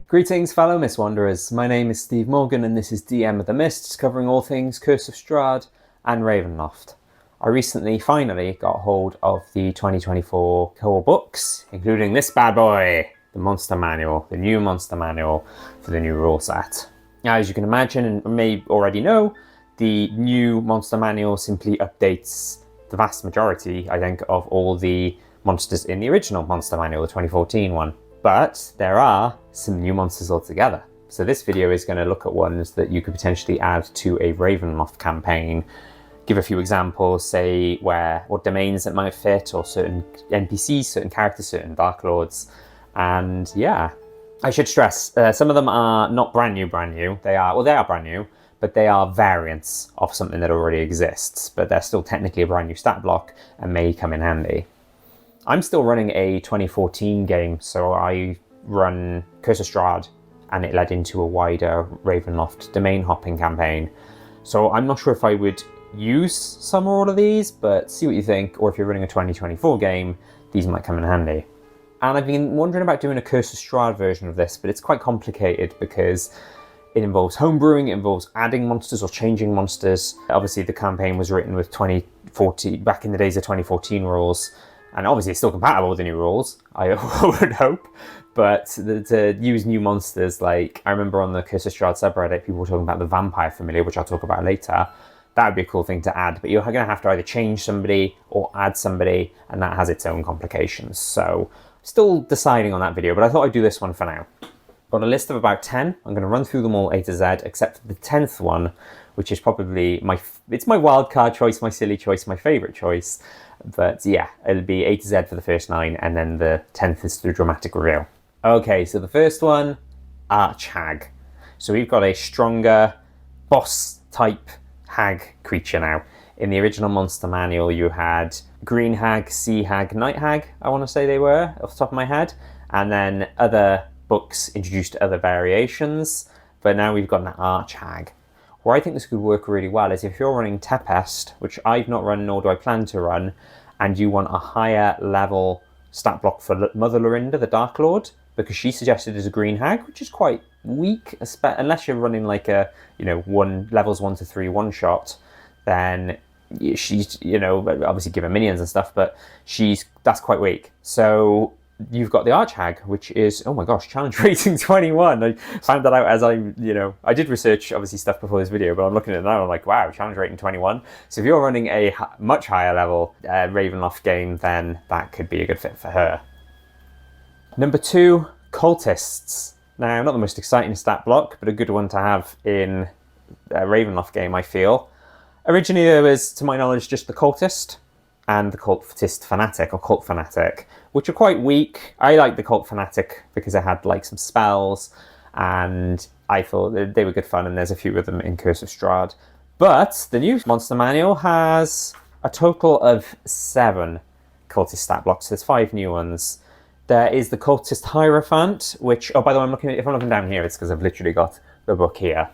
Greetings fellow Mist Wanderers, my name is Steve Morgan and this is DM of the Mists, covering all things Curse of Strahd and Ravenloft. I recently finally got hold of the 2024 core books, including this bad boy, the Monster Manual, the new Monster Manual for the new rule set. Now, as you can imagine and may already know, the new Monster Manual simply updates the vast majority, I think, of all the monsters in the original Monster Manual, the 2014 one. But there are some new monsters altogether. So this video is going to look at ones that you could potentially add to a Ravenloft campaign, give a few examples, say what domains it might fit, or certain NPCs, certain characters, certain Darklords. And yeah, I should stress, some of them are not brand new. They are brand new, but they are variants of something that already exists, but they're still technically a brand new stat block and may come in handy. I'm still running a 2014 game, so I run Curse of Strahd, and it led into a wider Ravenloft domain hopping campaign. So I'm not sure if I would use some or all of these, but see what you think, or if you're running a 2024 game, these might come in handy. And I've been wondering about doing a Curse of Strahd version of this, but it's quite complicated because it involves homebrewing, it involves adding monsters or changing monsters. Obviously the campaign was written with 2014, back in the days of 2014 rules, and obviously it's still compatible with the new rules, I would hope. But to use new monsters, like I remember on the Curse of Strahd subreddit, people were talking about the Vampire Familiar, which I'll talk about later. That would be a cool thing to add, but you're going to have to either change somebody or add somebody, and that has its own complications. So still deciding on that video, but I thought I'd do this one for now. Got a list of about 10. I'm going to run through them all A to Z, except for the 10th one, which is probably it's my wildcard choice, my silly choice, my favourite choice. But yeah, it'll be A to Z for the first 9, and then the 10th is the dramatic reveal. Okay, so the first one, Arch-hag. So we've got a stronger boss type hag creature now. In the original Monster Manual, you had green hag, sea hag, night hag, I want to say they were, off the top of my head. And then other books introduced other variations, but now we've got an Arch-hag. Where I think this could work really well is if you're running Tempest, which I've not run nor do I plan to run, and you want a higher level stat block for Mother Lorinda, the Darklord, because she suggested as a green hag, which is quite weak, unless you're running like a, levels 1 to 3 one shot, then she's, obviously given minions and stuff, but that's quite weak. So you've got the Arch-hag, which is, oh my gosh, challenge rating 21. I found that out as I did research, obviously, stuff before this video, but I'm looking at it now, I'm like, wow, challenge rating 21. So if you're running a much higher level Ravenloft game, then that could be a good fit for her. Number 2, Cultists. Now, not the most exciting stat block, but a good one to have in a Ravenloft game, I feel. Originally, there was, to my knowledge, just the Cultist and the Cultist Fanatic, or Cult Fanatic, which are quite weak. I like the Cult Fanatic because it had like some spells, and I thought they were good fun, and there's a few of them in Curse of Strahd. But the new Monster Manual has a total of 7 Cultist stat blocks. There's 5 new ones. There is the Cultist Hierophant, which, oh, by the way, if I'm looking down here, it's because I've literally got the book here.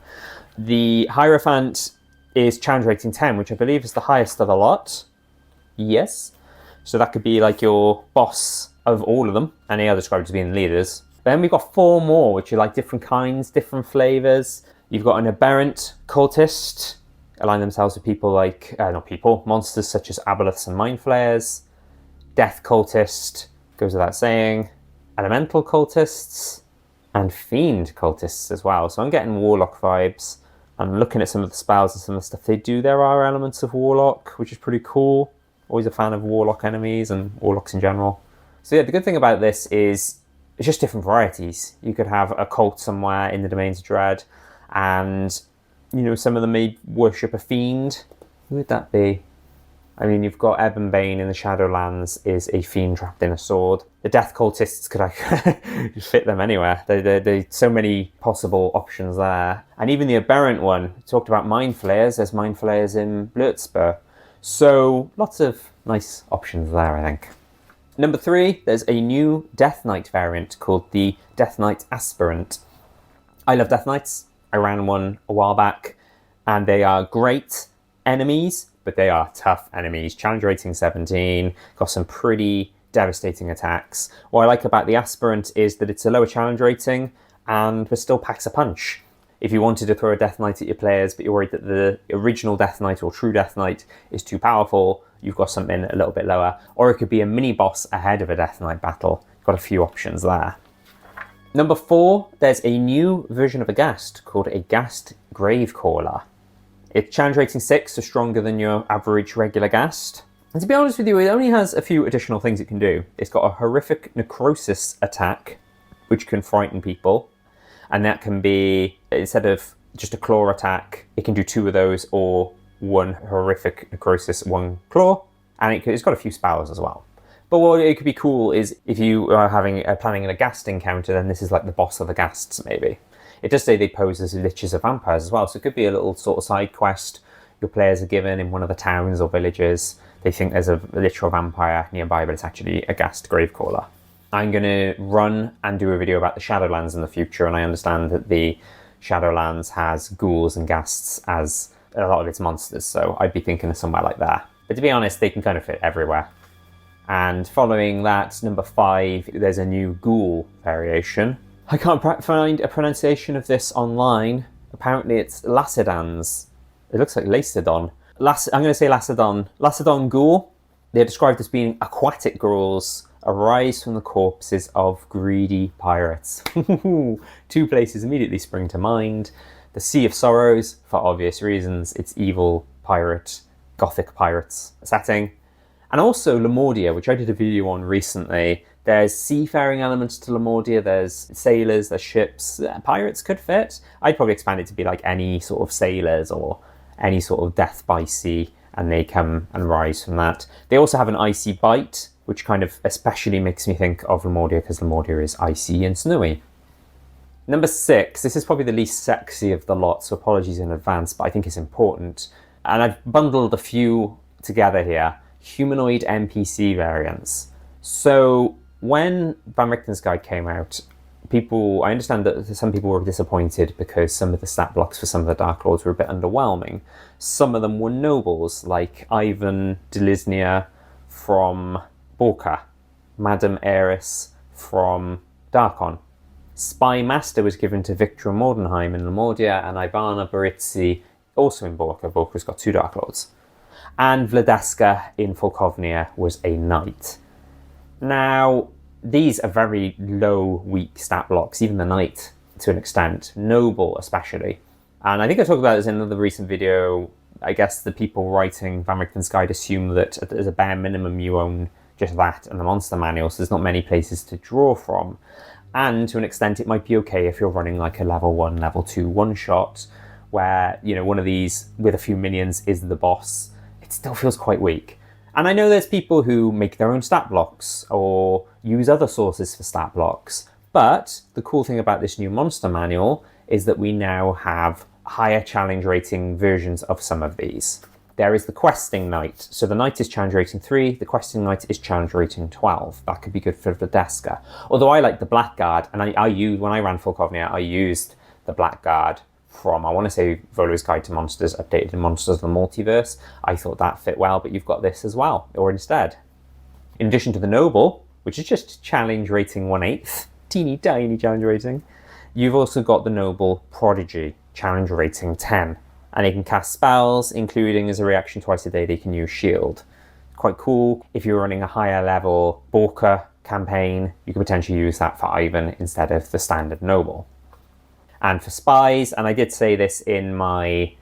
The Hierophant is challenge rating 10, which I believe is the highest of the lot. Yes. So that could be like your boss of all of them, and they are described as being leaders. Then we've got 4 more, which are like different kinds, different flavours. You've got an Aberrant Cultist, align themselves with people like, monsters such as Aboleths and Mind Flayers. Death Cultist, goes without saying. Elemental Cultists, and Fiend Cultists as well. So I'm getting Warlock vibes. I'm looking at some of the spells and some of the stuff they do. There are elements of Warlock, which is pretty cool. Always a fan of Warlock enemies and Warlocks in general. So yeah, the good thing about this is it's just different varieties. You could have a cult somewhere in the Domains of Dread, and some of them may worship a fiend. Who would that be? I mean, you've got Ebonbane in the Shadowlands is a fiend trapped in a sword. The Death Cultists could fit them anywhere. There's so many possible options there. And even the Aberrant one, we talked about Mind Flayers. There's Mind Flayers in Blurtspur. So lots of nice options there, I think. Number 3, there's a new Death Knight variant called the Death Knight Aspirant. I love Death Knights. I ran one a while back, and they are great enemies, but they are tough enemies. Challenge rating 17, got some pretty devastating attacks. What I like about the Aspirant is that it's a lower challenge rating, and but still packs a punch. If you wanted to throw a Death Knight at your players, but you're worried that the original Death Knight or true Death Knight is too powerful, you've got something a little bit lower. Or it could be a mini-boss ahead of a Death Knight battle. You've got a few options there. Number 4, there's a new version of a Ghast called a Ghast Gravecaller. It's challenge rating 6, so stronger than your average regular Ghast. And to be honest with you, it only has a few additional things it can do. It's got a horrific necrosis attack, which can frighten people. And that can be, instead of just a claw attack, it can do 2 of those, or 1 horrific necrosis, 1 claw. And it's got a few spells as well. But what it could be cool is if you are planning a Ghast encounter, then this is like the boss of the Ghasts, maybe. It does say they pose as liches of vampires as well, so it could be a little sort of side quest your players are given in one of the towns or villages. They think there's a lich or vampire nearby, but it's actually a Ghast Gravecaller. I'm going to run and do a video about the Shadowlands in the future, and I understand that the Shadowlands has ghouls and ghasts as a lot of its monsters, so I'd be thinking of somewhere like that. But to be honest, they can kind of fit everywhere. And following that, number 5, there's a new Ghoul variation. I can't find a pronunciation of this online. Apparently it's Lacedons. It looks like Lacedon. I'm going to say Lacedon. Lacedon Ghoul. They're described as being aquatic ghouls, arise from the corpses of greedy pirates. 2 places immediately spring to mind. The Sea of Sorrows, for obvious reasons. It's evil pirate, gothic pirates setting. And also Lemordia, which I did a video on recently. There's seafaring elements to Lemordia, there's sailors, there's ships. Pirates could fit. I'd probably expand it to be like any sort of sailors or any sort of death by sea, and they come and rise from that. They also have an icy bite, which kind of especially makes me think of Lemordia, because Lemordia is icy and snowy. Number 6, this is probably the least sexy of the lot, so apologies in advance, but I think it's important. And I've bundled a few together here. Humanoid NPC variants. So when Van Richten's Guide came out, I understand that some people were disappointed because some of the stat blocks for some of the Dark Lords were a bit underwhelming. Some of them were nobles, like Ivan Delisnia from Borka, Madame Eris from Darkon. Spy Master was given to Victor Mordenheim in Lemordia, and Ivana Baritzi also in Borka. Borka's got 2 Dark Lords. And Vladeska in Folkovnia was a knight. Now, these are very low, weak stat blocks, even the knight to an extent, noble especially. And I think I talked about this in another recent video. I guess the people writing Van Richten's Guide assume that as a bare minimum you own just that and the monster manual, so there's not many places to draw from. And to an extent it might be okay if you're running like a level 1, level 2 one-shot, where, you know, one of these with a few minions is the boss. It still feels quite weak. And I know there's people who make their own stat blocks or use other sources for stat blocks, but the cool thing about this new monster manual is that we now have higher challenge rating versions of some of these. There is the Questing Knight. So the Knight is challenge rating 3, the Questing Knight is challenge rating 12. That could be good for Vladeska. Although I like the Blackguard, and when I ran Folkovnia, I used the Blackguard from, I want to say, Volo's Guide to Monsters, updated in Monsters of the Multiverse. I thought that fit well, but you've got this as well, or instead. In addition to the Noble, which is just challenge rating 1/8, teeny tiny challenge rating, you've also got the Noble Prodigy, challenge rating 10. And they can cast spells, including as a reaction twice a day, they can use Shield. Quite cool. If you're running a higher level Borka campaign, you could potentially use that for Ivan instead of the standard Noble. And for spies, and I did say this in my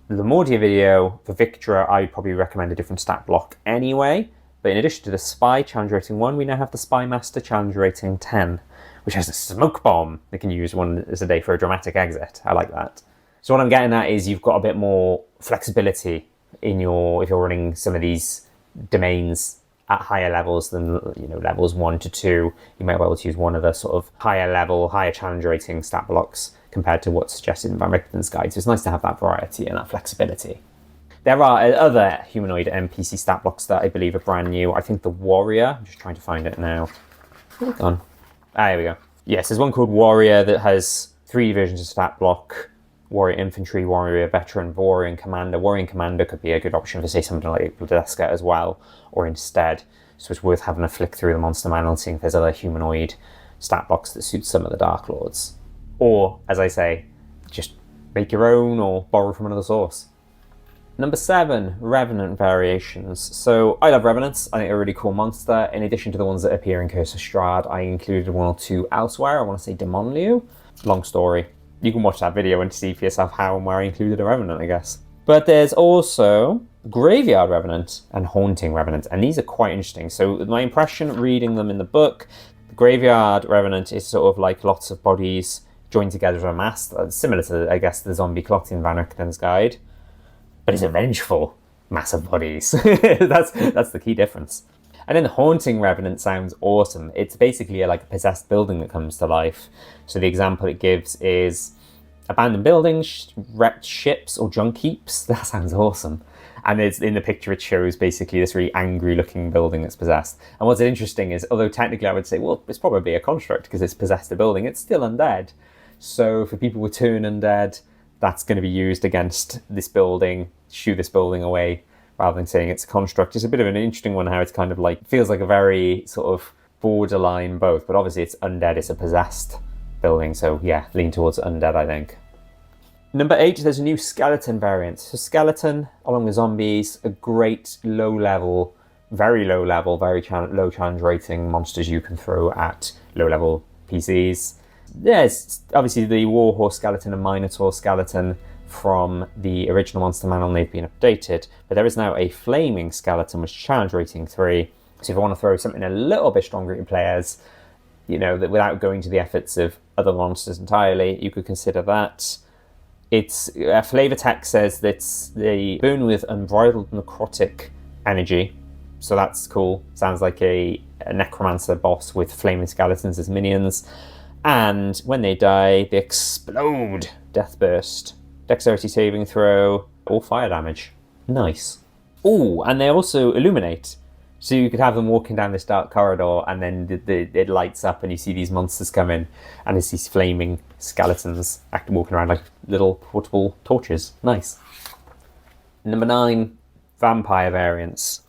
Lemordia video, for Victra, I would probably recommend a different stat block anyway. But in addition to the spy challenge rating 1, we now have the Spy Master challenge rating 10, which has a smoke bomb. They can use one as a day for a dramatic exit. I like that. So what I'm getting at is you've got a bit more flexibility in if you're running some of these domains at higher levels than, levels 1 to 2. You might be able to use one of the sort of higher level, higher challenge rating stat blocks compared to what's suggested in Van Richten's Guide. So it's nice to have that variety and that flexibility. There are other humanoid NPC stat blocks that I believe are brand new. I think the Warrior, I'm just trying to find it now. Where's it gone? Here we go. Yes, there's one called Warrior that has 3 versions of stat block. Warrior Infantry, Warrior Veteran, Warrior Commander. Warrior Commander could be a good option for, say, something like Vladeska as well, or instead. So it's worth having a flick through the monster manual and seeing if there's other humanoid stat blocks that suit some of the Dark Lords. Or, as I say, just make your own or borrow from another source. Number 7, Revenant variations. So I love Revenants. I think they're a really cool monster. In addition to the ones that appear in Curse of Strahd, I included one or two elsewhere. I want to say Demonlieu. Long story. You can watch that video and see for yourself how and where I included a Revenant, I guess. But there's also Graveyard Revenant and Haunting Revenant, and these are quite interesting. So my impression reading them in the book, the Graveyard Revenant is sort of like lots of bodies joined together as a mass, similar to, I guess, the zombie clot in Van Richten's Guide. But it's a vengeful mass of bodies. that's the key difference. And then the Haunting Revenant sounds awesome. It's basically like a possessed building that comes to life. So the example it gives is abandoned buildings, wrecked ships, or junk heaps. That sounds awesome. And it's, in the picture it shows basically this really angry looking building that's possessed. And what's interesting is, although technically I would say, well, it's probably a construct because it's possessed a building, it's still undead. So for people who turn undead, that's going to be used against this building, shoo this building away, rather than saying it's a construct. It's a bit of an interesting one, how it's kind of like, feels like a very sort of borderline both, but obviously it's undead, it's a possessed building, so yeah, lean towards undead, I think. Number 8, there's a new skeleton variant. So skeleton, along with zombies, a great low level, very low low challenge rating monsters you can throw at low level PCs. There's obviously the Warhorse skeleton and Minotaur skeleton from the original Monster Manual, and they've been updated, but there is now a flaming skeleton which is challenge rating 3. So if you want to throw something a little bit stronger in players, you know, that without going to the efforts of other monsters entirely, you could consider that. It's flavor text says that they burn with unbridled necrotic energy, so that's cool. Sounds like a necromancer boss with flaming skeletons as minions. And when they die, they explode. Death burst. Dexterity saving throw, or fire damage. Nice. Oh, and they also illuminate. So you could have them walking down this dark corridor, and then it lights up and you see these monsters come in, and it's these flaming skeletons walking around like little portable torches. Nice. Number 9, vampire variants.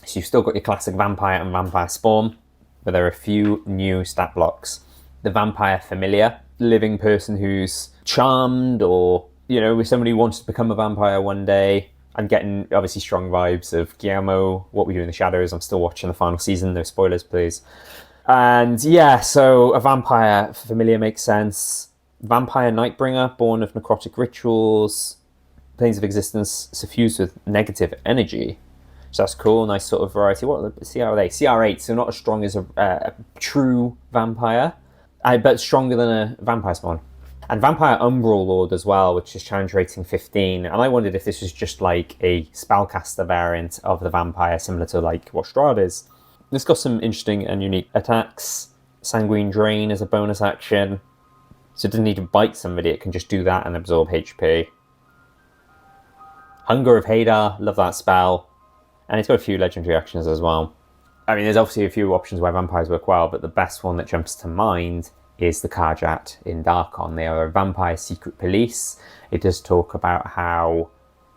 So you've still got your classic vampire and vampire spawn, but there are a few new stat blocks. The vampire familiar, living person who's charmed, or, you know, with somebody who wants to become a vampire one day. I'm getting obviously strong vibes of Guillermo, What We Do in the Shadows. I'm still watching the final season, no spoilers please. And yeah, so a vampire familiar makes sense. Vampire Nightbringer, born of necrotic rituals, planes of existence suffused with negative energy. So that's cool, nice sort of variety. What are they? CR8, so not as strong as a true vampire, but stronger than a vampire spawn. And Vampire Umbral Lord as well, which is challenge rating 15. And I wondered if this was just like a spellcaster variant of the vampire, similar to like what Strahd is. It's got some interesting and unique attacks. Sanguine Drain as a bonus action. So it doesn't need to bite somebody, it can just do that and absorb HP. Hunger of Hadar, love that spell. And it's got a few legendary actions as well. I mean, there's obviously a few options where vampires work well, but the best one that jumps to mind is the Karjat in Darkon. They are a vampire secret police. It does talk about how,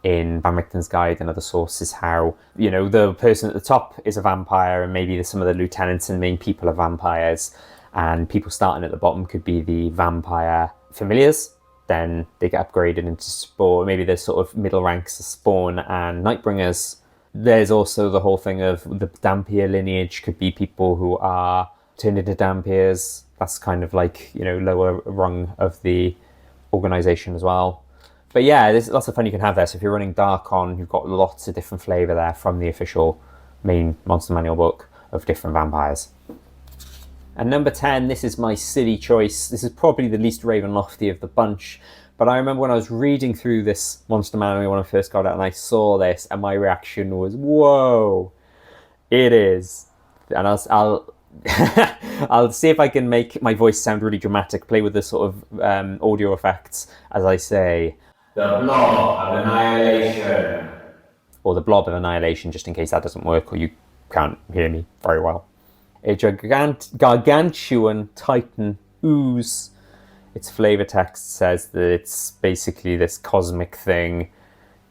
in Van Richten's Guide and other sources, how, you know, the person at the top is a vampire, and maybe some of the lieutenants and main people are vampires, and people starting at the bottom could be the vampire familiars. Then they get upgraded into spawn. Maybe there's sort of middle ranks of spawn and Nightbringers. There's also the whole thing of the Dampier lineage could be people who are turned into Dampiers. That's kind of like, you know, lower rung of the organization as well. But yeah, there's lots of fun you can have there. So if you're running Darkon, you've got lots of different flavour there from the official main Monster Manual book of different vampires. And number 10, this is my silly choice. This is probably the least Ravenlofty of the bunch. But I remember when I was reading through this Monster Manual when I first got it, and I saw this, and my reaction was, whoa, it is. And I'll see if I can make my voice sound really dramatic, play with the sort of audio effects as I say, the Blob of Annihilation. Or the Blob of Annihilation, just in case that doesn't work or you can't hear me very well. A gargantuan titan ooze. Its flavor text says that it's basically this cosmic thing.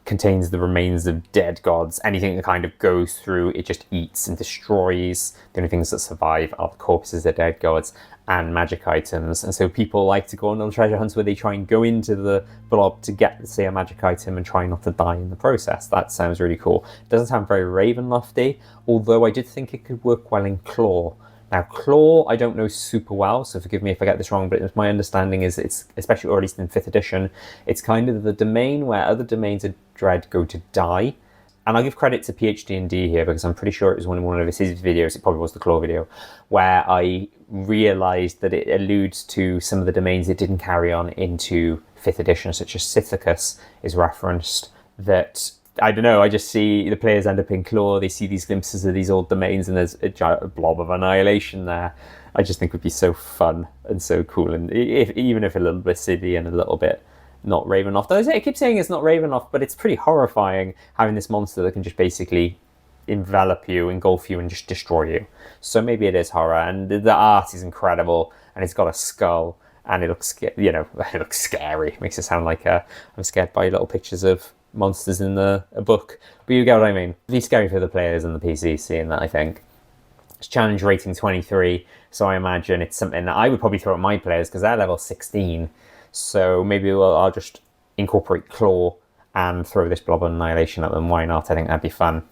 contains the remains of dead gods. Anything that kind of goes through, it just eats and destroys. The only things that survive are the corpses of dead gods and magic items. And so people like to go on treasure hunts where they try and go into the blob to get, say, a magic item and try not to die in the process. That sounds really cool. It doesn't sound very Ravenlofty, although I did think it could work well in Claw. Now, Claw, I don't know super well, so forgive me if I get this wrong, but my understanding is it's, especially, or at least in 5th edition, it's kind of the domain where other domains of dread go to die. And I'll give credit to PhD&D here, because I'm pretty sure it was one of his videos, it probably was the Claw video, where I realised that it alludes to some of the domains it didn't carry on into 5th edition, such as Sithicus is referenced, that I don't know, I just see the players end up in Claw, they see these glimpses of these old domains, and there's a giant blob of annihilation there. I just think would be so fun and so cool, and even if a little bit silly and a little bit not Ravenloft. I keep saying it's not Ravenloft, but it's pretty horrifying having this monster that can just basically envelop you, engulf you, and just destroy you. So maybe it is horror, and the art is incredible, and it's got a skull, and it looks, you know, it looks scary. It makes it sound like I'm scared by little pictures of monsters in a book, but you get what I mean. It'd be scary for the players and the PC seeing that, I think. It's challenge rating 23, so I imagine it's something that I would probably throw at my players because they're level 16, so maybe I'll just incorporate Claw and throw this Blob of Annihilation at them. Why not? I think that'd be fun.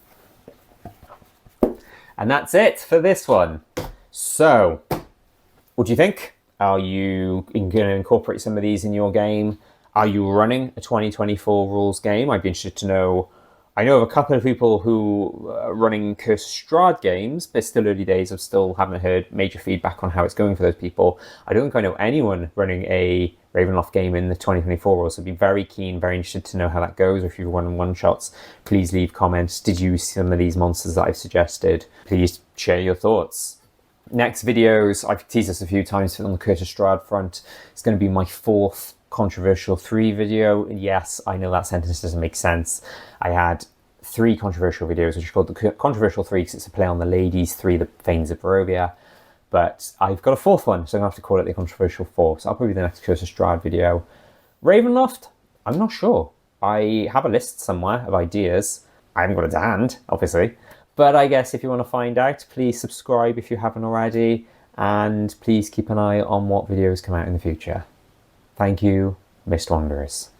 And that's it for this one. So, what do you think? Are you going to incorporate some of these in your game? Are you running a 2024 rules game? I'd be interested to know. I know of a couple of people who are running Curse of Strahd games, but it's still early days. I still haven't heard major feedback on how it's going for those people. I don't think I know anyone running a Ravenloft game in the 2024 rules, so I'd be very keen, very interested to know how that goes. If you've run one-shots, please leave comments. Did you use some of these monsters that I've suggested? Please share your thoughts. Next videos, I've teased this a few times on the Curse of Strahd front. It's going to be my 4th Controversial 3 video. Yes, I know that sentence doesn't make sense. I had 3 controversial videos, which are called the Controversial 3 because it's a play on the Ladies 3, the Fanes of Barovia. But I've got a 4th one, so I'm going to have to call it the Controversial 4. So I'll probably do the next Curse of Strahd video. Ravenloft, I'm not sure. I have a list somewhere of ideas. I haven't got it to hand, obviously. But I guess if you want to find out, please subscribe if you haven't already. And please keep an eye on what videos come out in the future. Thank you, Mist Wanderers.